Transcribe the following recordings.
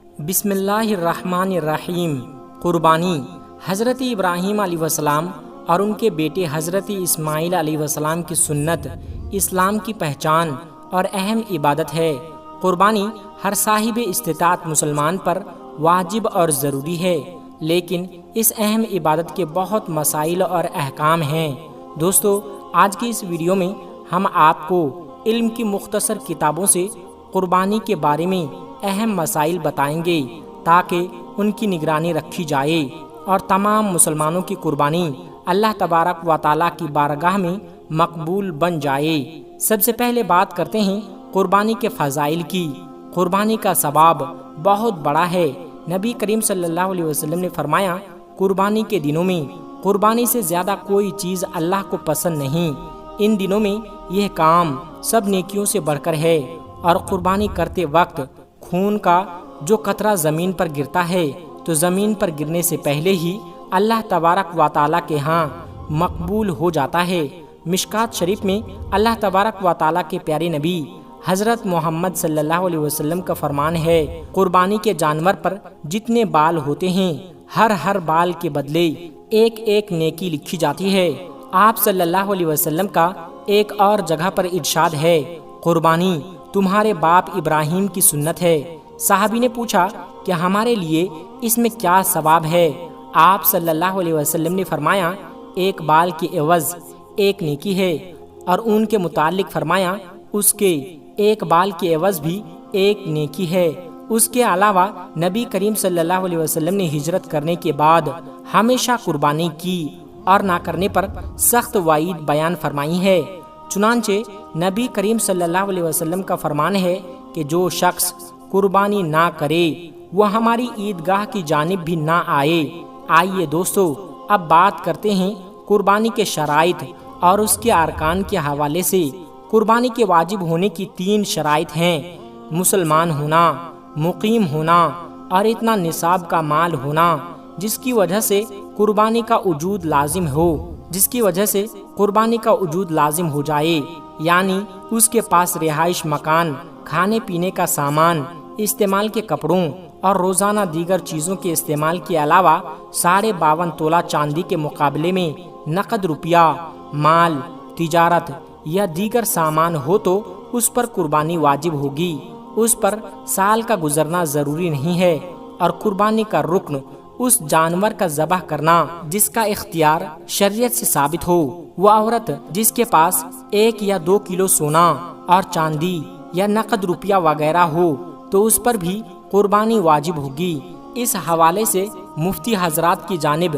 بسم اللہ الرحمن الرحیم۔ قربانی حضرت ابراہیم علیہ السلام اور ان کے بیٹے حضرت اسماعیل علیہ السلام کی سنت اسلام کی پہچان اور اہم عبادت ہے۔ قربانی ہر صاحب استطاعت مسلمان پر واجب اور ضروری ہے، لیکن اس اہم عبادت کے بہت مسائل اور احکام ہیں۔ دوستو، آج کی اس ویڈیو میں ہم آپ کو علم کی مختصر کتابوں سے قربانی کے بارے میں اہم مسائل بتائیں گے تاکہ ان کی نگرانی رکھی جائے اور تمام مسلمانوں کی قربانی اللہ تبارک و تعالیٰ کی بارگاہ میں مقبول بن جائے۔ سب سے پہلے بات کرتے ہیں قربانی کے فضائل کی۔ قربانی کا ثواب بہت بڑا ہے۔ نبی کریم صلی اللہ علیہ وسلم نے فرمایا، قربانی کے دنوں میں قربانی سے زیادہ کوئی چیز اللہ کو پسند نہیں۔ ان دنوں میں یہ کام سب نیکیوں سے بڑھ کر ہے، اور قربانی کرتے وقت خون کا جو قطرہ زمین پر گرتا ہے تو زمین پر گرنے سے پہلے ہی اللہ تبارک و تعالیٰ کے ہاں مقبول ہو جاتا ہے۔ مشکات شریف میں اللہ تبارک و تعالیٰ کے پیارے نبی حضرت محمد صلی اللہ علیہ وسلم کا فرمان ہے، قربانی کے جانور پر جتنے بال ہوتے ہیں ہر بال کے بدلے ایک ایک نیکی لکھی جاتی ہے۔ آپ صلی اللہ علیہ وسلم کا ایک اور جگہ پر ارشاد ہے، قربانی تمہارے باپ ابراہیم کی سنت ہے۔ صحابی نے پوچھا کہ ہمارے لیے اس میں کیا ثواب ہے؟ آپ صلی اللہ علیہ وسلم نے فرمایا، ایک بال کے عوض ایک نیکی ہے، اور ان کے متعلق فرمایا، اس کے ایک بال کے عوض بھی ایک نیکی ہے۔ اس کے علاوہ نبی کریم صلی اللہ علیہ وسلم نے ہجرت کرنے کے بعد ہمیشہ قربانی کی اور نہ کرنے پر سخت وعید بیان فرمائی ہے۔ چنانچہ نبی کریم صلی اللہ علیہ وسلم کا فرمان ہے کہ جو شخص قربانی نہ کرے وہ ہماری عیدگاہ کی جانب بھی نہ آئے۔ آئیے دوستو، اب بات کرتے ہیں قربانی کے شرائط اور اس کے ارکان کے حوالے سے۔ قربانی کے واجب ہونے کی 3 شرائط ہیں: مسلمان ہونا، مقیم ہونا، اور اتنا نصاب کا مال ہونا جس کی وجہ سے قربانی کا وجود لازم ہو جائے، یعنی اس کے پاس رہائش مکان، کھانے پینے کا سامان، استعمال کے کپڑوں اور روزانہ دیگر چیزوں کے استعمال کے علاوہ 52.5 تولہ چاندی کے مقابلے میں نقد روپیہ، مال، تجارت یا دیگر سامان ہو تو اس پر قربانی واجب ہوگی۔ اس پر سال کا گزرنا ضروری نہیں ہے، اور قربانی کا رکن اس جانور کا ذبح کرنا جس کا اختیار شریعت سے ثابت ہو۔ وہ عورت جس کے پاس 1 یا 2 کلو سونا اور چاندی یا نقد روپیہ وغیرہ ہو تو اس پر بھی قربانی واجب ہوگی۔ اس حوالے سے مفتی حضرات کی جانب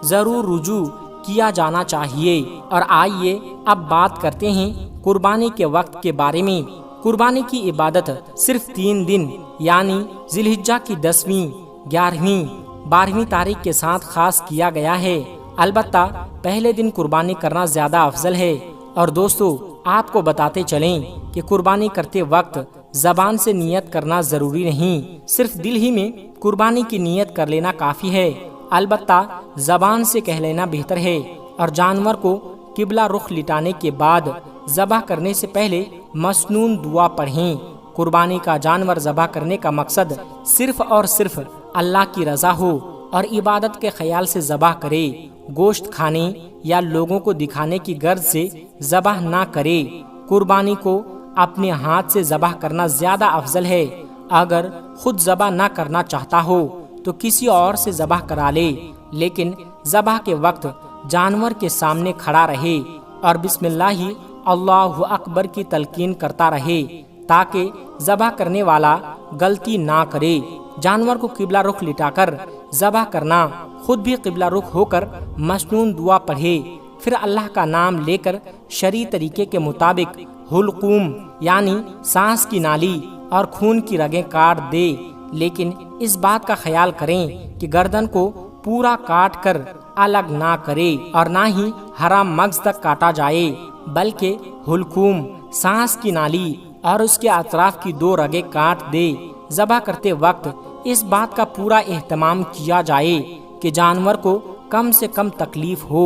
ضرور رجوع کیا جانا چاہیے۔ اور آئیے اب بات کرتے ہیں قربانی کے وقت کے بارے میں۔ قربانی کی عبادت صرف 3 دن یعنی ذی الحجہ کی 10ویں، 11ویں، 12ویں تاریخ کے ساتھ خاص کیا گیا ہے۔ البتہ پہلے دن قربانی کرنا زیادہ افضل ہے۔ اور دوستو، آپ کو بتاتے چلیں کہ قربانی کرتے وقت زبان سے نیت کرنا ضروری نہیں، صرف دل ہی میں قربانی کی نیت کر لینا کافی ہے۔ البتہ زبان سے کہہ لینا بہتر ہے، اور جانور کو قبلہ رخ لٹانے کے بعد ذبح کرنے سے پہلے مسنون دعا پڑھیں۔ قربانی کا جانور ذبح کرنے کا مقصد صرف اور صرف اللہ کی رضا ہو اور عبادت کے خیال سے ذبح کرے، گوشت کھانے یا لوگوں کو دکھانے کی غرض سے ذبح نہ کرے۔ قربانی کو اپنے ہاتھ سے ذبح کرنا زیادہ افضل ہے۔ اگر خود ذبح نہ کرنا چاہتا ہو تو کسی اور سے ذبح کرا لے، لیکن ذبح کے وقت جانور کے سامنے کھڑا رہے اور بسم اللہ اللہ اکبر کی تلقین کرتا رہے تاکہ ذبح کرنے والا غلطی نہ کرے۔ جانور کو قبلہ رخ لٹا کر ذبح کرنا، خود بھی قبلہ رخ ہو کر مسنون دعا پڑھے، پھر اللہ کا نام لے کر شرعی طریقے کے مطابق حلقوم یعنی سانس کی نالی اور خون کی رگیں کاٹ دے، لیکن اس بات کا خیال کریں کہ گردن کو پورا کاٹ کر الگ نہ کرے اور نہ ہی حرام مغز تک کاٹا جائے، بلکہ حلقوم، سانس کی نالی اور اس کے اطراف کی 2 رگیں کاٹ دے۔ ذبح کرتے وقت اس بات کا پورا اہتمام کیا جائے کہ جانور کو کم سے کم تکلیف ہو۔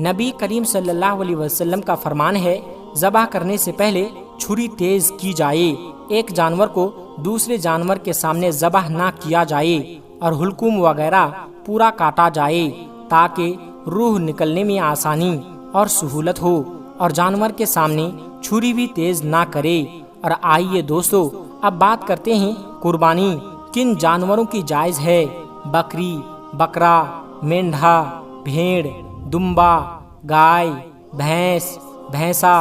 نبی کریم صلی اللہ علیہ وسلم کا فرمان ہے، ذبح کرنے سے پہلے چھری تیز کی جائے۔ ایک جانور کو دوسرے جانور کے سامنے ذبح نہ کیا جائے اور حلقوم وغیرہ پورا کاٹا جائے تاکہ روح نکلنے میں آسانی اور سہولت ہو، اور جانور کے سامنے چھری بھی تیز نہ کرے۔ اور آئیے دوستو، اب بات کرتے ہیں قربانی کن جانوروں کی جائز ہے۔ بکری، بکرا، مینڈھا، بھیڑ، دمبا، گائے، بھینس، بھینسا،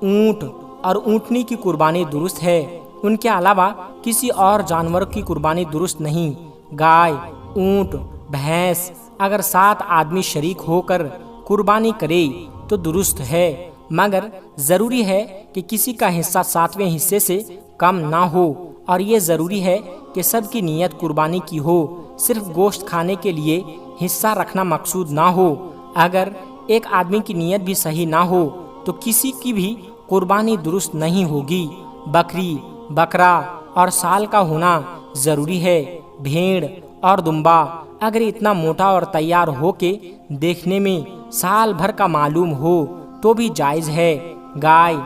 اونٹ اور اونٹنی کی قربانی درست ہے۔ ان کے علاوہ کسی اور جانور کی قربانی درست نہیں۔ گائے، اونٹ، بھینس اگر 7 آدمی شریک ہو کر قربانی کرے تو درست ہے، مگر ضروری ہے کہ کسی کا حصہ 7ویں حصے سے کم نہ ہو، اور یہ ضروری ہے کہ سب کی نیت قربانی کی ہو، صرف گوشت کھانے کے لیے حصہ رکھنا مقصود نہ ہو۔ اگر ایک آدمی کی نیت بھی صحیح نہ ہو تو کسی کی بھی قربانی درست نہیں ہوگی۔ بکری، بکرا اور سال کا ہونا ضروری ہے۔ بھیڑ اور دمبا اگر اتنا موٹا اور تیار ہو کے دیکھنے میں سال بھر کا معلوم ہو تو بھی جائز ہے۔ گائے،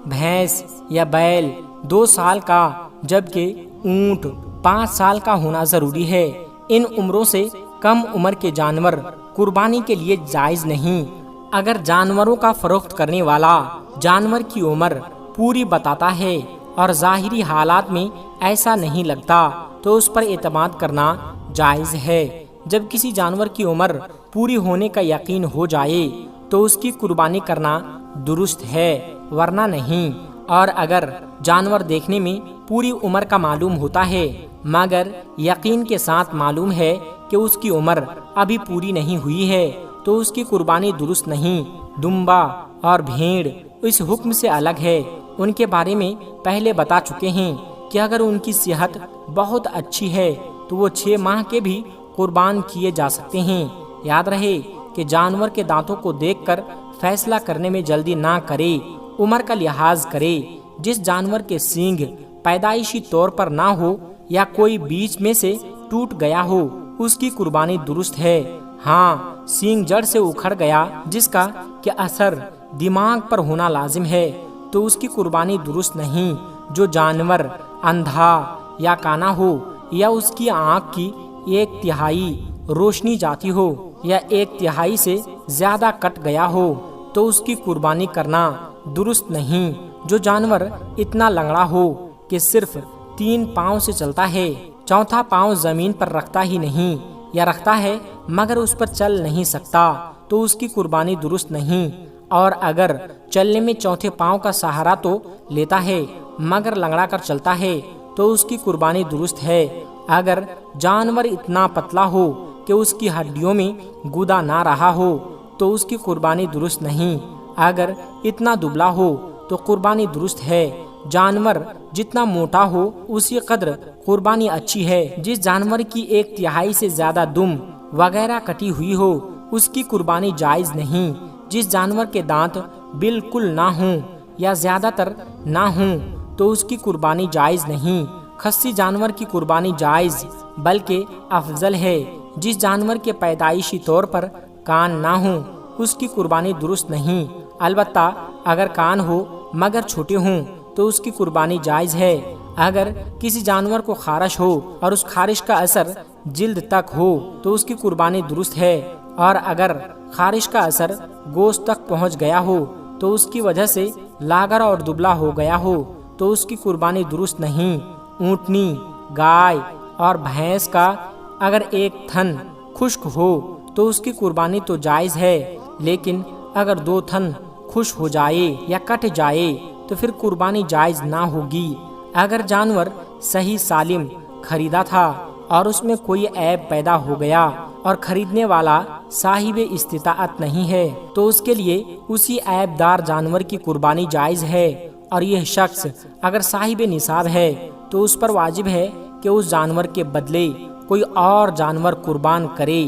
بھینس یا بیل 2 سال کا، جبکہ اونٹ 5 سال کا ہونا ضروری ہے۔ ان عمروں سے کم عمر کے جانور قربانی کے لیے جائز نہیں۔ اگر جانوروں کا فروخت کرنے والا جانور کی عمر پوری بتاتا ہے اور ظاہری حالات میں ایسا نہیں لگتا تو اس پر اعتماد کرنا جائز ہے۔ جب کسی جانور کی عمر پوری ہونے کا یقین ہو جائے تو اس کی قربانی کرنا درست ہے، ورنہ نہیں۔ اور اگر جانور دیکھنے میں پوری عمر کا معلوم ہوتا ہے مگر یقین کے ساتھ معلوم ہے کہ اس کی عمر ابھی پوری نہیں ہوئی ہے تو اس کی قربانی درست نہیں۔ دمبا اور بھیڑ اس حکم سے الگ ہے۔ ان کے بارے میں پہلے بتا چکے ہیں کہ اگر ان کی صحت بہت اچھی ہے تو وہ 6 ماہ کے بھی قربان کیے جا سکتے ہیں۔ یاد رہے کہ جانور کے دانتوں کو دیکھ کر فیصلہ کرنے میں جلدی نہ کرے، عمر کا لحاظ کرے۔ جس جانور کے سینگ پیدائشی طور پر نہ ہو یا کوئی بیچ میں سے ٹوٹ گیا ہو اس کی قربانی درست ہے۔ ہاں، سینگ جڑ سے اکھڑ گیا جس کا کہ اثر دماغ پر ہونا لازم ہے تو اس کی قربانی درست نہیں۔ جو جانور اندھا یا کانا ہو یا اس کی آنکھ کی 1/3 روشنی جاتی ہو یا 1/3 سے زیادہ کٹ گیا ہو تو اس کی قربانی کرنا درست نہیں۔ جو جانور اتنا لنگڑا ہو کہ صرف 3 پاؤں سے چلتا ہے، 4تھا پاؤں زمین پر رکھتا ہی نہیں یا رکھتا ہے مگر اس پر چل نہیں سکتا تو اس کی قربانی درست نہیں۔ اور اگر چلنے میں 4تھے پاؤں کا سہارا تو لیتا ہے مگر لنگڑا کر چلتا ہے تو اس کی قربانی درست ہے۔ اگر جانور اتنا پتلا ہو کہ اس کی ہڈیوں میں گودا نہ رہا ہو تو اس کی قربانی درست نہیں۔ اگر اتنا دبلا ہو تو قربانی درست ہے۔ جانور جتنا موٹا ہو اسی قدر قربانی اچھی ہے۔ جس جانور کی 1/3 سے زیادہ دم وغیرہ کٹی ہوئی ہو اس کی قربانی جائز نہیں۔ جس جانور کے دانت بالکل نہ ہوں یا زیادہ تر نہ ہوں تو اس کی قربانی جائز نہیں۔ خصی جانور کی قربانی جائز بلکہ افضل ہے۔ جس جانور کے پیدائشی طور پر کان نہ ہوں اس کی قربانی درست نہیں، البتہ اگر کان ہو مگر چھوٹے ہوں تو اس کی قربانی جائز ہے۔ اگر کسی جانور کو خارش ہو اور اس خارش کا اثر جلد تک ہو تو اس کی قربانی درست ہے، اور اگر خارش کا اثر گوشت تک پہنچ گیا ہو تو اس کی وجہ سے لاغر اور دبلا ہو گیا ہو تو اس کی قربانی درست نہیں۔ اونٹنی، گائے اور بھینس کا اگر ایک تھن خشک ہو تو اس کی قربانی تو جائز ہے، لیکن اگر 2 تھن خشک ہو جائے یا کٹ جائے تو پھر قربانی جائز نہ ہوگی۔ اگر جانور صحیح سالم خریدا تھا اور اس میں کوئی عیب پیدا ہو گیا اور خریدنے والا صاحب استطاعت نہیں ہے تو اس کے لیے اسی عیب دار جانور کی قربانی جائز ہے، اور یہ شخص اگر صاحب نصاب ہے تو اس پر واجب ہے کہ اس جانور کے بدلے کوئی اور جانور قربان کرے۔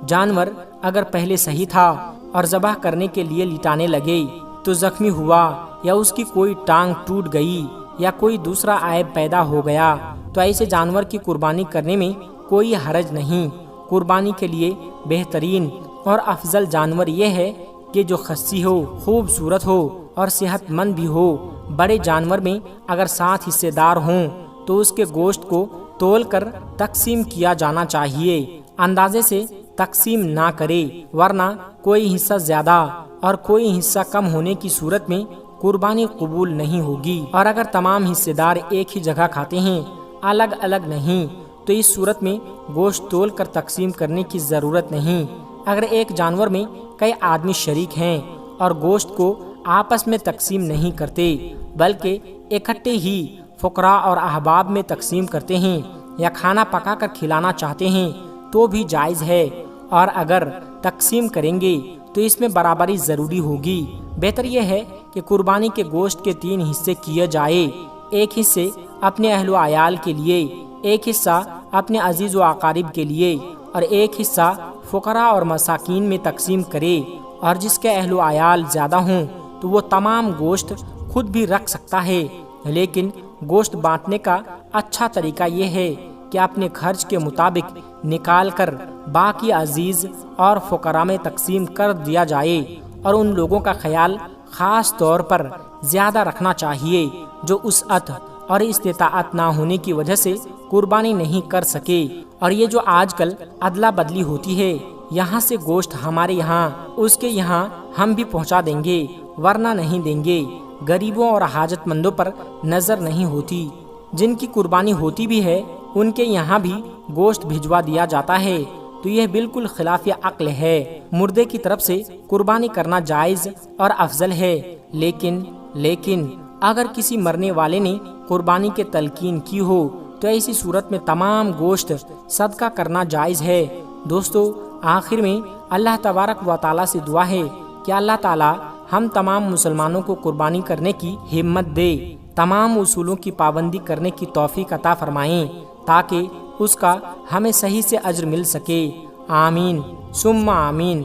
جانور اگر پہلے صحیح تھا اور ذبح کرنے کے لیے لٹانے لگے تو زخمی ہوا یا اس کی کوئی ٹانگ ٹوٹ گئی یا کوئی دوسرا عیب پیدا ہو گیا تو ایسے جانور کی قربانی کرنے میں کوئی حرج نہیں۔ قربانی کے لیے بہترین اور افضل جانور یہ ہے کہ جو خصی ہو، خوبصورت ہو اور صحت مند بھی ہو۔ بڑے جانور میں اگر 7 حصے دار ہوں تو اس کے گوشت کو تول کر تقسیم کیا جانا چاہیے، اندازے سے تقسیم نہ کرے، ورنہ کوئی حصہ زیادہ اور کوئی حصہ کم ہونے کی صورت میں قربانی قبول نہیں ہوگی۔ اور اگر تمام حصے دار ایک ہی جگہ کھاتے ہیں، الگ الگ نہیں، تو اس صورت میں گوشت تول کر تقسیم کرنے کی ضرورت نہیں۔ اگر ایک جانور میں کئی آدمی شریک ہیں اور گوشت کو آپس میں تقسیم نہیں کرتے بلکہ اکٹھے ہی فقراء اور احباب میں تقسیم کرتے ہیں یا کھانا پکا کر کھلانا چاہتے ہیں تو بھی جائز ہے، اور اگر تقسیم کریں گے تو اس میں برابری ضروری ہوگی۔ بہتر یہ ہے کہ قربانی کے گوشت کے 3 حصے کیے جائے، ایک حصے اپنے اہل و عیال کے لیے، ایک حصہ اپنے عزیز و اقارب کے لیے اور ایک حصہ فقراء اور مساکین میں تقسیم کرے، اور جس کے اہل و عیال زیادہ ہوں تو وہ تمام گوشت خود بھی رکھ سکتا ہے، لیکن گوشت بانٹنے کا اچھا طریقہ یہ ہے کہ اپنے خرچ کے مطابق نکال کر باقی عزیز اور فقراء میں تقسیم کر دیا جائے، اور ان لوگوں کا خیال خاص طور پر زیادہ رکھنا چاہیے جو وسعت اور استطاعت نہ ہونے کی وجہ سے قربانی نہیں کر سکے۔ اور یہ جو آج کل ادلا بدلی ہوتی ہے، یہاں سے گوشت ہمارے یہاں اس کے یہاں ہم بھی پہنچا دیں گے ورنہ نہیں دیں گے، غریبوں اور حاجت مندوں پر نظر نہیں ہوتی، جن کی قربانی ہوتی بھی ہے ان کے یہاں بھی گوشت بھجوا دیا جاتا ہے، تو یہ بالکل خلاف عقل ہے۔ مردے کی طرف سے قربانی کرنا جائز اور افضل ہے، لیکن اگر کسی مرنے والے نے قربانی کے تلقین کی ہو تو ایسی صورت میں تمام گوشت صدقہ کرنا جائز ہے۔ دوستو، آخر میں اللہ تبارک و تعالیٰ سے دعا ہے کہ اللہ تعالیٰ ہم تمام مسلمانوں کو قربانی کرنے کی ہمت دے، تمام اصولوں کی پابندی کرنے کی توفیق عطا فرمائیں تاکہ اس کا ہمیں صحیح سے اجر مل سکے۔ آمین ثم آمین۔